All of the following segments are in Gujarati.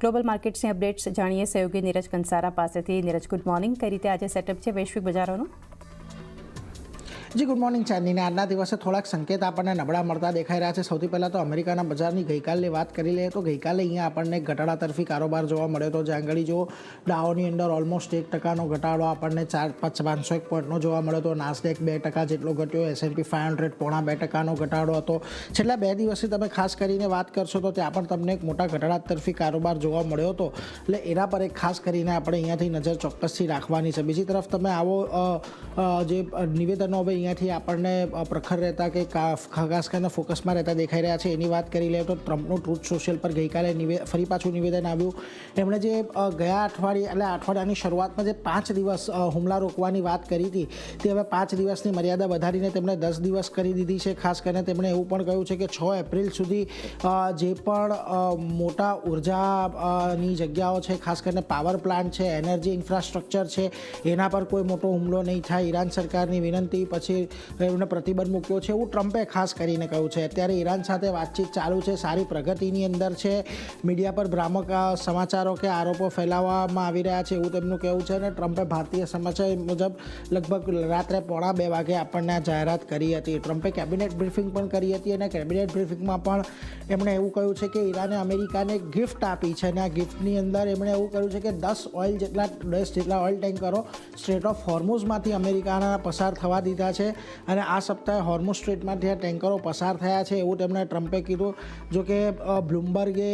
ગ્લોબલ માર્કેટ્સની અપડેટ્સ જાણીએ સહયોગી નીરજ કંસારા પાસેથી. Neeraj, good morning. કઈ રીતે આજે સેટઅપ છે વૈશ્વિક બજારોનું? જી ગુડ મોર્નિંગ ચાંદીને. આજના દિવસે થોડાક સંકેત આપણને નબળા મળતા દેખાઈ રહ્યા છે. સૌથી પહેલાં તો અમેરિકાના બજારની ગઈકાલની વાત કરી લઈએ તો ગઈકાલે અહીંયા આપણને ઘટાડા તરફી કારોબાર જોવા મળ્યો હતો. જ્યાં આગળ જો ડાઓની અંદર ઓલમોસ્ટ 1% ઘટાડો આપણને 501 પોઈન્ટનો જોવા મળ્યો હતો. નાસ્ડેક 2% જેટલો ઘટ્યો. S&P 500 0.5% ઘટાડો હતો. છેલ્લા 2 દિવસથી તમે ખાસ કરીને વાત કરશો તો ત્યાં પણ તમને એક મોટા ઘટાડા તરફી કારોબાર જોવા મળ્યો હતો. એટલે એના પર એક ખાસ કરીને આપણે અહીંયાથી નજર ચોક્કસથી રાખવાની છે. બીજી તરફ તમે આવો જે નિવેદનો હવે અહીંયાથી આપણને પ્રખર રહેતા કે ખાસ કરીને ફોકસમાં રહેતા દેખાઈ રહ્યા છે. એની વાત કરી લઈએ તો ટ્રમ્પનું ટ્રુથ સોશિયલ પર ગઈકાલે ફરી પાછું નિવેદન આવ્યું. એમણે જે ગયા અઠવાડિયે એટલે અઠવાડિયાની શરૂઆતમાં જે 5 દિવસ હુમલા રોકવાની વાત કરી હતી તે હવે 5 દિવસની મર્યાદા વધારીને તેમણે 10 દિવસ કરી દીધી છે. ખાસ કરીને તેમણે એવું પણ કહ્યું છે કે 6 એપ્રિલ સુધી જે પણ મોટા ઉર્જાની જગ્યાઓ છે, ખાસ કરીને પાવર પ્લાન્ટ છે, એનર્જી ઇન્ફ્રાસ્ટ્રક્ચર છે, એના પર કોઈ મોટો હુમલો નહીં થાય. ઈરાન સરકારની વિનંતી પછી એમણે પ્રતિબંધ મૂક્યો છે એવું ટ્રમ્પે ખાસ કરીને કહ્યું છે. અત્યારે ઈરાન સાથે વાતચીત ચાલુ છે, સારી પ્રગતિની અંદર છે. મીડિયા પર ભ્રામક સમાચારો કે આરોપો ફેલાવવામાં આવી રહ્યા છે એવું તેમનું કહેવું છે. અને ટ્રમ્પે ભારતીય સમાચાર મુજબ લગભગ રાત્રે 1:45 વાગે આપણને આ જાહેરાત કરી હતી. ટ્રમ્પે કેબિનેટ બ્રીફિંગ પણ કરી હતી અને કેબિનેટ બ્રીફિંગમાં પણ એમણે એવું કહ્યું છે કે ઈરાને અમેરિકાને ગિફ્ટ આપી છે અને આ ગિફ્ટની અંદર એમણે એવું કહ્યું છે કે 10 જેટલા ઓઇલ ટેન્કરો સ્ટ્રેટ ઓફ હોર્મુઝમાંથી અમેરિકાના પસાર થવા દીધા છે અને આ સપ્તાહે હોર્મુઝ સ્ટ્રેટમાંથી આ ટેન્કરો પસાર થયા છે એવું તેમણે ટ્રમ્પે કીધું. જો કે બ્લુમબર્ગે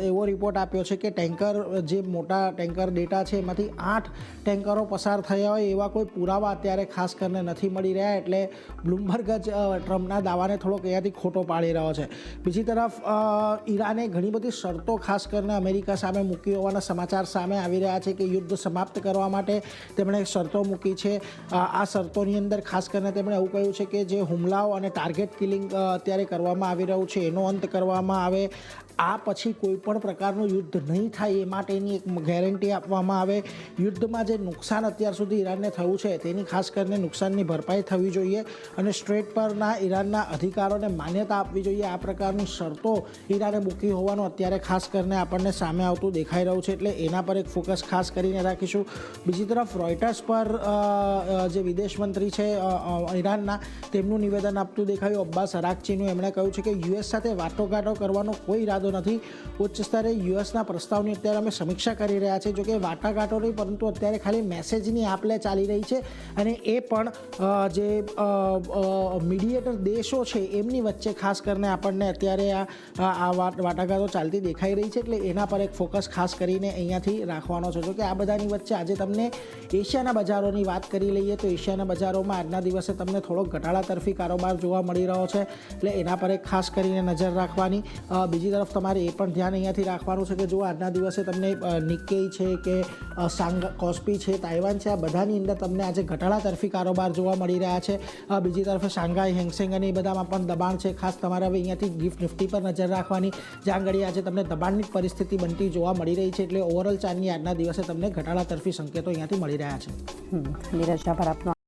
એવો રિપોર્ટ આપ્યો છે કે ટેન્કર જે મોટા ટેન્કર ડેટા છે એમાંથી 8 ટેન્કરો પસાર થયા હોય એવા કોઈ પુરાવા અત્યારે ખાસ કરીને નથી મળી રહ્યા. એટલે બ્લુમબર્ગ જ ટ્રમ્પના દાવાને થોડોક અહીંયાથી ખોટો પાડી રહ્યો છે. બીજી તરફ ઈરાને ઘણી બધી શરતો ખાસ કરીને અમેરિકા સામે મૂકી હોવાના સમાચાર સામે આવી રહ્યા છે કે યુદ્ધ સમાપ્ત કરવા માટે તેમણે શરતો મૂકી છે. આ શરતોની અંદર ખાસ કરીને તેમણે એવું કહ્યું છે કે જે હુમલાઓ અને ટાર્ગેટ કિલિંગ અત્યારે કરવામાં આવી રહ્યું છે એનો અંત કરવામાં આવે. આ પછી કોઈ પણ પ્રકારનું યુદ્ધ નહીં થાય એ માટેની એક ગેરંટી આપવામાં આવે. યુદ્ધમાં જે નુકસાન અત્યાર સુધી ઈરાનને થયું છે તેની ખાસ કરીને નુકસાનની ભરપાઈ થવી જોઈએ અને સ્ટ્રેટ પરના ઈરાનના અધિકારોને માન્યતા આપવી જોઈએ. આ પ્રકારની શરતો ઈરાને મૂકી હોવાનું અત્યારે ખાસ કરીને આપણને સામે આવતું દેખાઈ રહ્યું છે. એટલે એના પર એક ફોકસ ખાસ કરીને રાખીશું. બીજી તરફ રોયટર્સ પર જે વિદેશ મંત્રી છે ઈરાનના તેમનું નિવેદન આપતું દેખાયું અબ્બાસ અરાકચીનું. એમણે કહ્યું છે કે યુએસ સાથે વાટાઘાટો કરવાનો કોઈ ઈરાદો નથી. ઉચ્ચ સ્તરે યુએસના પ્રસ્તાવની અત્યારે અમે સમીક્ષા કરી રહ્યા છીએ. જોકે વાટાઘાટો નહીં પરંતુ અત્યારે ખાલી મેસેજની આપ-લે ચાલી રહી છે અને એ પણ જે મીડિયેટર દેશો છે એમની વચ્ચે ખાસ કરીને આપણને અત્યારે આ વાટાઘાટો ચાલતી દેખાઈ રહી છે. એટલે એના પર એક ફોકસ ખાસ કરીને અહીંયાથી રાખવાનો છે. જોકે આ બધાની વચ્ચે આજે તમને એશિયાના બજારોની વાત કરી લઈએ તો એશિયાના બજારોમાં આજના દિવસે તમને થોડોક ઘટાડા તરફી કારોબાર જોવા મળી રહ્યો છે. એટલે એના પર એક ખાસ કરીને નજર રાખવાની. બીજી તરફ તમારે એ પણ ધ્યાન અહીંયાથી રાખવાનું છે કે જો આજના દિવસે તમને નિક્કેઈ છે કે કોસ્પી છે, તાઇવાન છે, આ બધાની અંદર તમને આજે ઘટાડા તરફી કારોબાર જોવા મળી રહ્યા છે. બીજી તરફ શાંઘાઈ, હેંગસેંગ અને એ બધામાં પણ દબાણ છે. ખાસ તમારે હવે અહીંયાથી ગિફ્ટ નિફ્ટી પર નજર રાખવાની. જ્યાં આગળ આજે તમને દબાણની પરિસ્થિતિ બનતી જોવા મળી રહી છે. એટલે ઓવરઓલ ચાંદની આજના દિવસે તમને ઘટાડા તરફી સંકેતો અહીંયાથી મળી રહ્યા છે. નીરજ, આભાર આપનો.